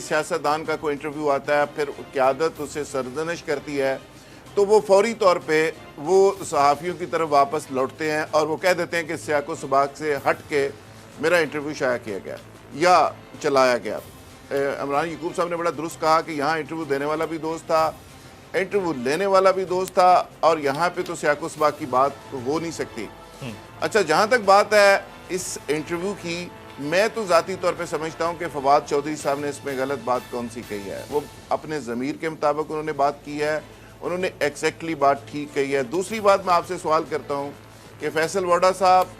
सियासतदान का कोई इंटरव्यू आता है, फिर क़यादत उसे सरजनिश करती है, तो वो फौरी तौर पे वो सहाफ़ियों की तरफ वापस लौटते हैं और वो कह देते हैं कि सियाको सबाक से हट के मेरा इंटरव्यू शाया किया गया या चलाया गया। इमरान याकूब साहब ने बड़ा दुरुस्त कहा कि यहाँ इंटरव्यू देने वाला भी दोस्त था, इंटरव्यू लेने वाला भी दोस्त था, और यहाँ पे तो सियाको सबाक की बात तो हो नहीं सकती। अच्छा, जहाँ तक बात है इस इंटरव्यू की, मैं तो ज़ाती तौर पे समझता हूँ कि फवाद चौधरी साहब ने इसमें गलत बात कौन सी कही है। वो अपने ज़मीर के मुताबिक उन्होंने बात की है, उन्होंने एग्जैक्टली बात ठीक कही है। दूसरी बात, मैं आपसे सवाल करता हूँ कि फैसल वोडा साहब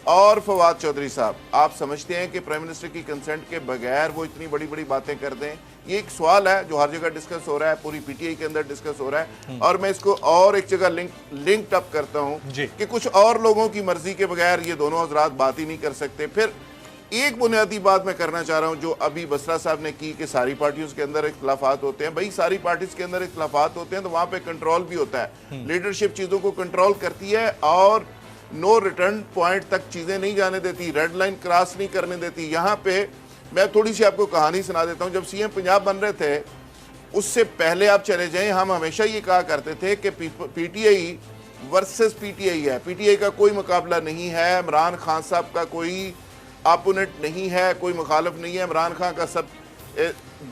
और फवाद चौधरी साहब, आप समझते हैं कि प्राइम मिनिस्टर की कंसेंट के बगैर वो इतनी बड़ी बड़ी बातें कर दें? ये एक सवाल है जो हर जगह डिस्कस हो रहा है, पूरी पीटीआई के अंदर डिस्कस हो रहा है, और मैं इसको और एक जगह लिंक्ड अप करता हूँ कि कुछ और लोगों की मर्जी के बगैर ये दोनों हजरात बात ही नहीं कर सकते। फिर एक बुनियादी बात मैं करना चाह रहा हूं जो अभी बसरा साहब ने की कि सारी पार्टियों के अंदर इख्तलाफात होते हैं। भाई, सारी पार्टीज के अंदर इख्तलाफात होते हैं तो वहां पे कंट्रोल भी होता है। लीडरशिप चीजों को कंट्रोल करती है और नो रिटर्न पॉइंट तक चीजें नहीं जाने देती, रेड लाइन क्रॉस नहीं करने देती। यहाँ पे मैं थोड़ी सी आपको कहानी सुना देता हूँ। जब सीएम पंजाब बन रहे थे उससे पहले आप चले जाएं, हम हमेशा ये कहा करते थे कि पीटीआई वर्सेस पीटीआई है, पीटीआई का कोई मुकाबला नहीं है, इमरान खान साहब का कोई अपोनेंट नहीं है, कोई मुखालिफ नहीं है। इमरान खान का सब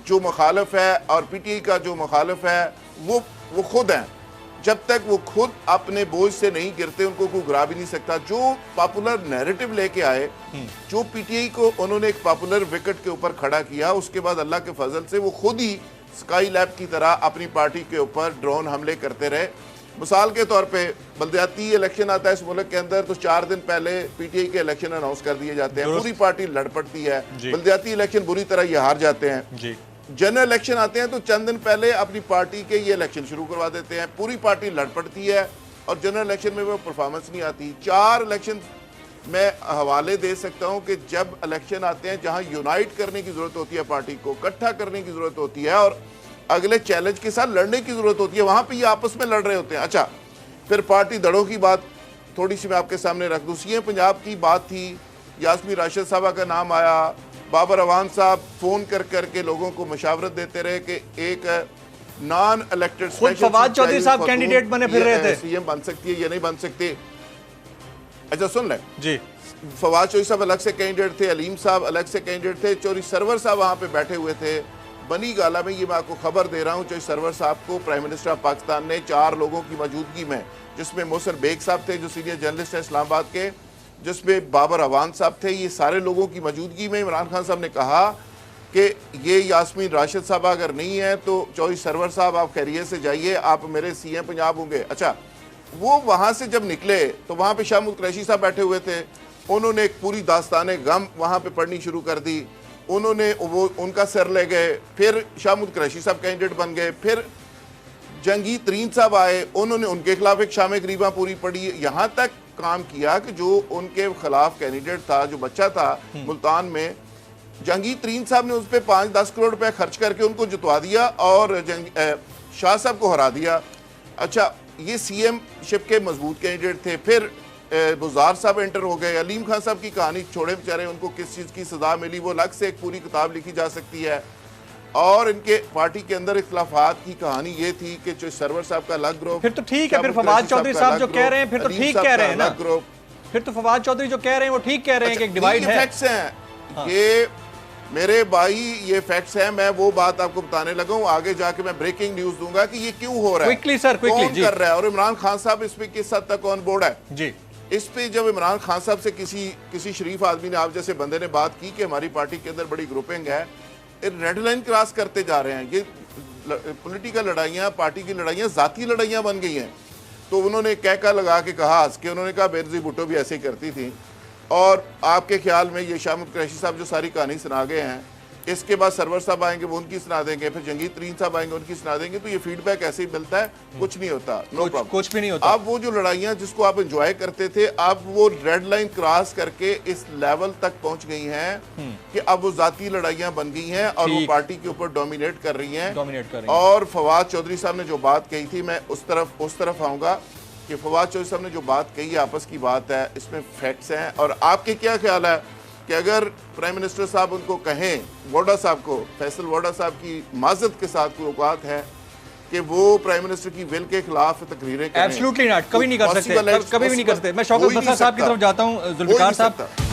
जो मुखालिफ है और पीटीआई का जो मुखालिफ है वो खुद हैं। जब तक वो खुद अपने बोझ से नहीं गिरते उनको कोई गिरा भी नहीं सकता। जो पॉपुलर नैरेटिव लेके आए, जो पीटीआई को उन्होंने एक पॉपुलर विकेट के ऊपर खड़ा किया, उसके बाद अल्लाह के फजल से वो खुद ही स्काई लैब की तरह अपनी पार्टी के ऊपर ड्रोन हमले करते रहे। मिसाल के तौर पे बल्दियाती इलेक्शन आता है इस मुल्क के अंदर तो 4 दिन पहले पीटीआई के इलेक्शन अनाउंस कर दिए जाते हैं, पूरी पार्टी लड़ पड़ती है। बल्दियाती इलेक्शन बुरी तरह ये हार जाते हैं। जनरल इलेक्शन आते हैं तो चंद दिन पहले अपनी पार्टी के ये इलेक्शन शुरू करवा देते हैं, पूरी पार्टी लड़ पड़ती है और जनरल इलेक्शन में वो परफॉर्मेंस नहीं आती। 4 इलेक्शन मैं हवाले दे सकता हूं कि जब इलेक्शन आते हैं जहां यूनाइट करने की जरूरत होती है, पार्टी को इकट्ठा करने की जरूरत होती है और अगले चैलेंज के साथ लड़ने की जरूरत होती है, वहां पे ये आपस में लड़ रहे होते हैं। अच्छा, फिर पार्टी दड़ों की बात थोड़ी सी मैं आपके सामने रख दूं। सीएम पंजाब की बात थी, यास्मीन राशिद साहबा का नाम आया, बाबर अवान साहब फोन कर करके लोगों को मशावरत देते रहे कि एक नॉन इलेक्टेड फवाद चौधरी साहब कैंडिडेट बने फिर रहे थे, सीएम बन सकती है या नहीं बन सकती। अच्छा सुन लें जी, फवाद चौधरी साहब अलग से कैंडिडेट थे, अलीम साहब अलग से कैंडिडेट थे, चौधरी सरवर साहब वहां पे बैठे हुए थे। बनी गाला में ये मैं आपको खबर दे रहा हूँ, चौधरी सरवर साहब को प्राइम मिनिस्टर ऑफ पाकिस्तान ने 4 लोगों की मौजूदगी में, जिसमें मोहसिन बेग साहब थे जो सीनियर जर्नलिस्ट हैं इस्लामाबाद के, जिसमें बाबर अवान साहब थे, ये सारे लोगों की मौजूदगी में इमरान खान साहब ने कहा कि ये यास्मीन राशिद साहब अगर नहीं है तो चौधरी सरवर साहब आप खैरियत से जाइए, आप मेरे सीएम पंजाब होंगे। अच्छा, वो वहां से जब निकले तो वहां पे शाह महमूद कुरैशी साहब बैठे हुए थे, उन्होंने एक पूरी दास्ताने गम वहां पे पढ़नी शुरू कर दी, उन्होंने वो उनका सर ले गए, फिर शाह महमूद कुरैशी साहब कैंडिडेट बन गए, फिर जंगी तरीन साहब आए, उन्होंने उनके खिलाफ एक शाम गरीबा पूरी पड़ी, यहाँ तक काम किया कि जो उनके खिलाफ कैंडिडेट था, जो बच्चा था मुल्तान में, जंगी तरीन साहब ने उस पर 5-10 करोड़ रुपए खर्च करके उनको जितवा दिया और शाह साहब को हरा दिया। अच्छा, ये सीएम शिप के मजबूत कैंडिडेट थे। फिर बुज़ार साहब एंटर हो गए। अलीम खान साहब की कहानी छोड़े बेचारे, उनको किस चीज़ की सजा मिली वो अलग से एक पूरी किताब लिखी जा सकती है। और इनके पार्टी के अंदर इख्तलाफात की कहानी ये थी कि जो सरवर साहब का अलग ग्रुप, फिर तो ठीक है, फिर फवाद चौधरी साहब जो कह रहे हैं फिर तो ठीक कह रहे हैं ना, फिर तो फवाद चौधरी जो कह रहे हैं वो ठीक कह रहे हैं कि एक डिवाइड है। फैक्ट्स हैं ये मेरे भाई, ये फैक्ट्स हैं। मैं वो बात आपको बताने लगा हूं, आगे जाके मैं ब्रेकिंग न्यूज दूंगा कि ये क्यों हो रहा है, क्विकली सर, क्विकली जी, कर रहा है और इमरान खान साहब इसमें किस हद तक ऑन बोर्ड है जी। इस पे जब इमरान खान साहब से किसी शरीफ आदमी ने, आप जैसे बंदे ने बात की कि हमारी पार्टी के अंदर बड़ी ग्रुपिंग है, रेड लाइन क्रॉस करते जा रहे हैं, ये पॉलिटिकल लड़ाइयाँ, पार्टी की लड़ाइयाँ जाती लड़ाइयाँ बन गई हैं। तो उन्होंने कहका लगा के कहा, हंस के उन्होंने कहा बेनज़ीर भुट्टो भी ऐसे ही करती थी। और आपके ख्याल में ये शाह महमूद कुरैशी साहब जो सारी कहानी सुना गए हैं, इसके बाद सरवर साहब आएंगे वो उनकी सुना देंगे, फिर जंगीर तरीन साहब आएंगे उनकी सुना देंगे, तो ये फीडबैक ऐसे ही मिलता है, कुछ नहीं होता, नो प्रॉब्लम, कुछ भी नहीं होता। अब वो जो लड़ाइयाँ जिसको आप एंजॉय करते थे, अब वो रेड लाइन क्रॉस करके इस लेवल तक पहुंच गई हैं कि अब वो जाती लड़ाइयाँ बन गई हैं और वो पार्टी के ऊपर डोमिनेट कर रही हैं। और फवाद चौधरी साहब ने जो बात कही थी, मैं उस तरफ आऊंगा कि फवाद चौधरी साहब ने जो बात कही आपस की बात है, इसमें फैक्ट्स हैं। और आपके क्या ख्याल है कि अगर प्राइम मिनिस्टर साहब उनको कहें, वोडा साहब को, फैसल वोडा साहब की माजरत के साथ कोई औकात है कि वो प्राइम मिनिस्टर की विल के खिलाफ तकरीरें करें? एब्सोल्युटली नॉट, कभी नहीं कर सकते, कभी भी नहीं कर सकते। मैं शौकत बसरा साहब की तरफ जाता हूं, जुल्फिकार साहब।